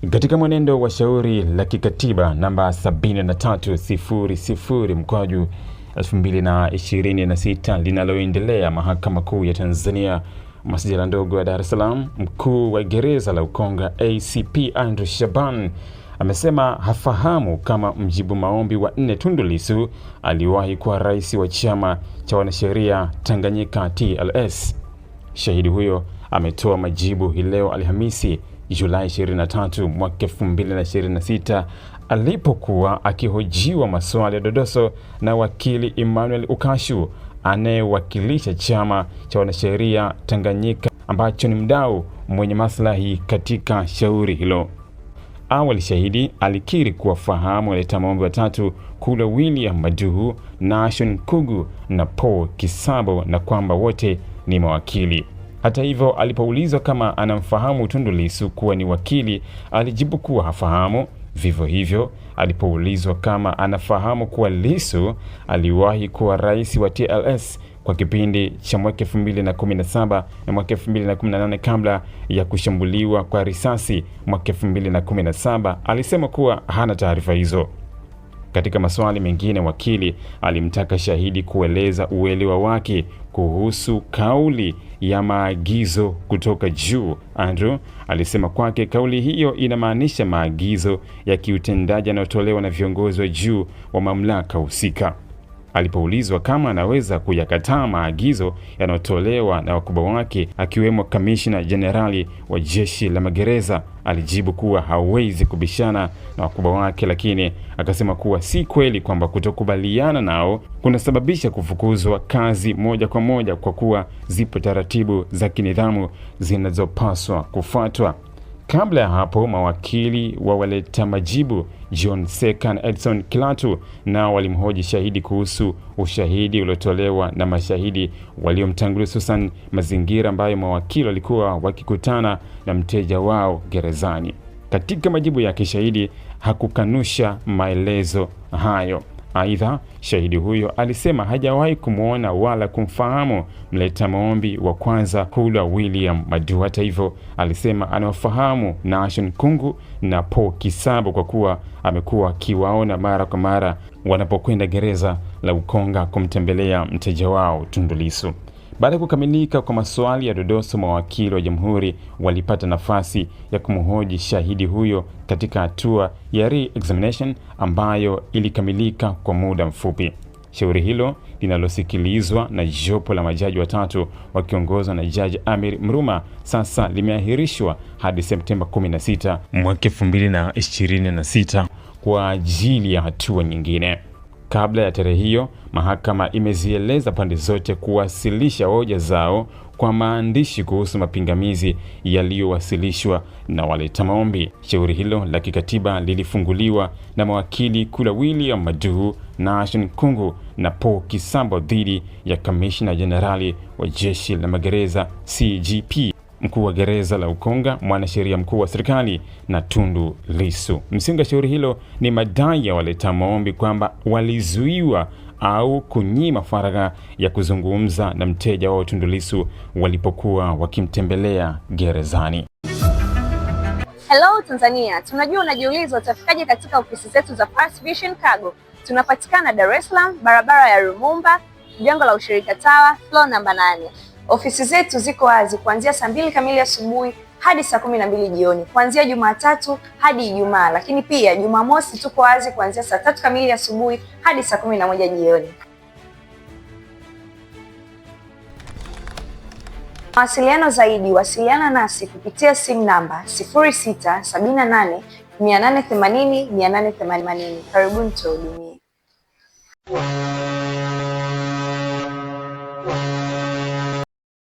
Katika mwenendo wa shauri la kikatiba namba 73/2026 linaloendelea Mahakama Kuu ya Tanzania, Masjala ndogo ya Dar es Salaam, mkuu wa gereza la Ukonga ACP Andrew Shaban amesema hafahamu kama mjibu maombi wa 4 Tundu Lissu aliwahi kuwa rais wa chama cha wanasheria Tanganyika TLS. Shahidi huyo ametoa majibu hii leo Alhamisi Julai 23 mwaka 2026 alipokuwa akihojiwa maswali ya dodoso na wakili Emmanuel Ukashu anayewakilisha chama cha wanasheria Tanganyika ambacho ni mdau mwenye maslahi katika shauri hilo. Awali shahidi alikiri kuwafahamu waleta maombi watatu Kula William Maduhu, Nashon Kugu na Paul Kisabo na kwamba wote ni mawakili. Hata hivyo, alipoulizwa kama anamfahamu Tundu Lissu kuwa ni wakili, alijibu kuwa hafahamu. Vivyo hivyo, alipoulizwa kama anafahamu kuwa Lissu aliwahi kuwa rais wa TLS kwa kipindi cha mwaka 2017 na mwaka 2018 kabla ya kushambuliwa kwa risasi mwaka 2017, alisema kuwa hana taarifa hizo. Katika maswali mengine, wakili alimtaka shahidi kueleza uelewa wake kuhusu kauli ya maagizo kutoka juu. Andrew alisema kwake kauli hiyo inamaanisha maagizo ya kiutendaji yanayotolewa na viongozi wa juu wa mamlaka husika. Alipoulizwa kama anaweza kuyakataa maagizo yanayotolewa na wakubwa wake akiwemo Kamishna Jenerali wa Jeshi la Magereza, alijibu kuwa hawezi kubishana na wakubwa wake, lakini akasema kuwa si kweli kwamba kutokubaliana nao kunasababisha kufukuzwa kazi moja kwa moja kwa kuwa zipo taratibu za kinidhamu zinazopaswa kufuatwa. Kabla ya hapo, mawakili wa waleta majibu John Sekan Edson Kilatu na walimhoji shahidi kuhusu ushahidi uliotolewa na mashahidi waliomtangulia, hususan mazingira ambayo mawakili walikuwa wakikutana na mteja wao gerezani. Katika majibu ya shahidi hakukanusha maelezo hayo. Aidha, shahidi huyo alisema hajawahi kumwona wala kumfahamu mleta maombi wa kwanza Kula William Maduhu. Hata hivyo, alisema anawafahamu Nashon Kugu na Paul Kisabo kwa kuwa amekuwa akiwaona mara kwa mara wanapokwenda gereza la Ukonga kumtembelea mteja wao Tundu Lissu. Baada ya kukamilika kwa maswali ya dodoso, mawakili wa jamhuri walipata nafasi ya kumhoji shahidi huyo katika hatua ya re-examination ambayo ilikamilika kwa muda mfupi. Shauri hilo linalosikilizwa na jopo la majaji watatu wakiongozwa na Jaji Amir Mruma sasa limeahirishwa hadi Septemba 16 mwaka 2026 kwa ajili ya hatua nyingine. Kabla ya tarehe hiyo, mahakama imezieleza pande zote kuwasilisha hoja zao kwa maandishi kuhusu mapingamizi yaliyowasilishwa na waleta maombi. Shauri hilo la kikatiba lilifunguliwa na mawakili Kula William Maduhu, Nashon Kugu na Paul Kisabo dhidi ya Kamishna Jenerali wa Jeshi la Magereza CGP, mkuu wa gereza la Ukonga, mwanasheria mkuu wa serikali na Tundu Lissu. Msingi wa shauri hilo ni madai ya waleta maombi kwamba walizuiwa au kunyima faragha ya kuzungumza na mteja wao Tundu Lissu walipokuwa wakimtembelea gerezani. Hello Tanzania, tunajua unajiuliza utafikaje katika ofisi zetu za First Vision Cargo. Tunapatikana Dar es Salaam, barabara ya Lumumba, jengo la ushirika Tower, floor namba 8. Ofisi zetu ziko wazi kuanzia saa 2 kamili asubuhi hadi saa 12 jioni, kuanzia Jumatatu hadi Ijumaa, lakini pia Jumamosi tuko wazi kuanzia saa 3 kamili asubuhi hadi saa 11 jioni. Mawasiliano zaidi, wasiliana nasi kupitia simu namba 0678 880 880. Karibuni tuhudumie.